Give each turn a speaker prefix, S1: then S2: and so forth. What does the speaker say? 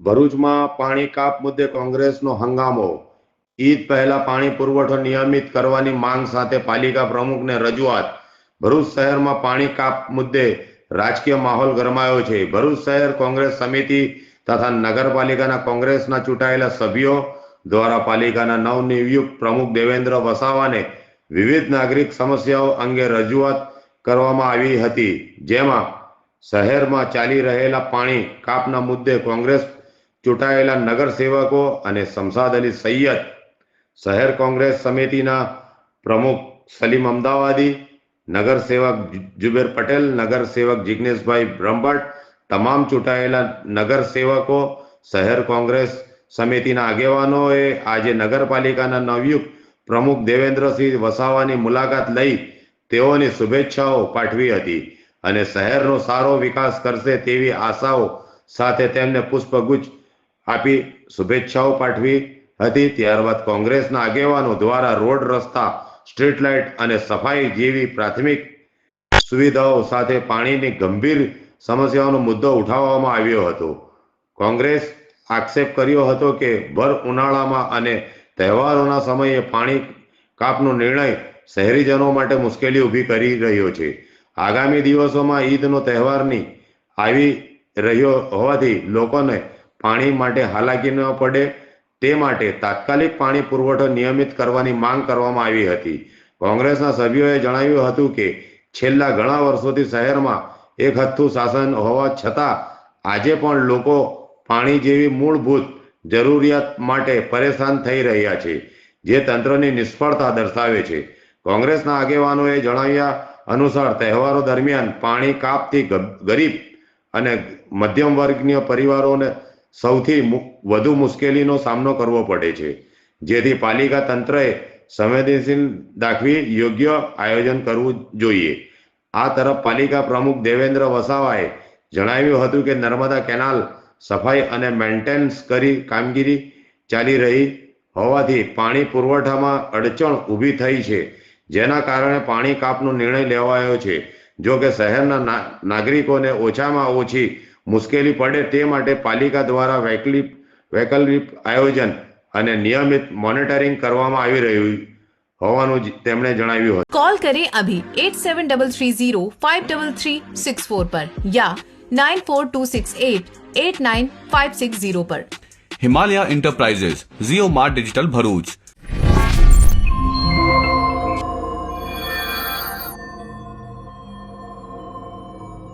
S1: ભરૂચમાં પાણી કાપ મુદ્દે કોંગ્રેસનો હંગામો। ઈદ પહેલા પાણી પુરવઠો નિયમિત કરવાની માંગ સાથે પાલિકા પ્રમુખને રજૂઆત। ભરૂચ શહેરમાં પાણી કાપ મુદ્દે રાજકીય માહોલ ગરમાયો છે। ભરૂચ શહેર કોંગ્રેસ સમિતિ તથા નગરપાલિકાના કોંગ્રેસના ચૂંટાયેલા સભ્યો દ્વારા પાલિકાના નવનિયુક્ત પ્રમુખ દેવેન્દ્ર વસાવાને વિવિધ નાગરિક સમસ્યાઓ અંગે રજૂઆત કરવામાં આવી હતી, જેમાં શહેરમાં ચાલી રહેલા પાણી કાપના મુદ્દે કોંગ્રેસ ચૂંટાયેલા નગરસેવકો અને શમશાદ અલી સૈયદ, શહેર કોંગ્રેસ સમિતિના પ્રમુખ સલીમ અમદાવાદી, નગરસેવક જુબેર પટેલ, નગરસેવક જિગ્નેશભાઈ બ્રહ્મભટ્ટ, તમામ ચૂંટાયેલા નગરસેવકો, શહેર કોંગ્રેસ સમિતિના આગેવાનોએ આજે નગરપાલિકાના નવયુક્ત પ્રમુખ દેવેન્દ્રસિંહ વસાવાની મુલાકાત લઈ તેઓની શુભેચ્છાઓ પાઠવી હતી અને શહેરનો સારો વિકાસ કરશે તેવી આશાઓ સાથે તેમને પુષ્પગુચ્છ આપી શુભેચ્છાઓ પાઠવી હતી। ત્યારબાદ કોંગ્રેસના આગેવાનો દ્વારા રોડ, રસ્તા, સ્ટ્રીટ લાઇટ અને સફાઈ જેવી પ્રાથમિક સુવિધાઓ સાથે પાણીની ગંભીર સમસ્યાઓનો મુદ્દો ઉઠાવવામાં આવ્યો હતો। કોંગ્રેસ આક્ષેપ કર્યો હતો કે ભર ઉનાળામાં અને તહેવારોના સમયે પાણી કાપનો નિર્ણય શહેરીજનો માટે મુશ્કેલી ઊભી કરી રહ્યો છે। આગામી દિવસોમાં ઈદનો તહેવારની આવી રહ્યો હોવાથી લોકોને પાણી માટે હાલાકી ન પડે તે માટે તાત્કાલિક પાણી પુરવઠો નિયમિત કરવાની માંગ કરવામાં આવી હતી। કોંગ્રેસના સભ્યોએ જણાવ્યું હતું કે છેલ્લા ઘણા વર્ષોથી શહેરમાં એક હથ્થું શાસન હોવા છતાં આજે પણ લોકો પાણી જેવી મૂળભૂત જરૂરિયાત માટે પરેશાન થઈ રહ્યા છે, જે તંત્રની નિષ્ફળતા દર્શાવે છે। કોંગ્રેસના આગેવાનોએ જણાવ્યા અનુસાર તહેવારો દરમિયાન પાણી કાપથી ગરીબ અને મધ્યમ વર્ગીય પરિવારોને સૌથી વધુ મુશ્કેલીનો સામનો કરવો પડે છે, જેથી પાલિકા તંત્રએ સંવેદનશીલ દાખવી યોગ્ય આયોજન કરવું જોઈએ। આ તરફ પાલિકા પ્રમુખ દેવેન્દ્ર વસાવાએ જણાવ્યું હતું કે નર્મદા કેનાલ સફાઈ અને મેન્ટેનન્સ કરી કામગીરી ચાલી રહી હોવાથી પાણી પુરવઠામાં અડચણ ઊભી થઈ છે, જેના કારણે પાણી કાપનો નિર્ણય લેવાયો છે। જો કે શહેરના નાગરિકોને ઓછામાં ઓછી મુશ્કેલી પડે તે માટે પાલિકા દ્વારા વૈકલ્પિક આયોજન અને નિયમિત મોનિટરિંગ કરવામાં આવી રહ્યું હોવાનું તેમણે જણાવ્યું હતું।
S2: कॉल करें अभी 8730533664 पर या 9426889560 पर।
S3: हिमालय इंटरप्राइजेज, जियो मार्ट डिजिटल भरूच।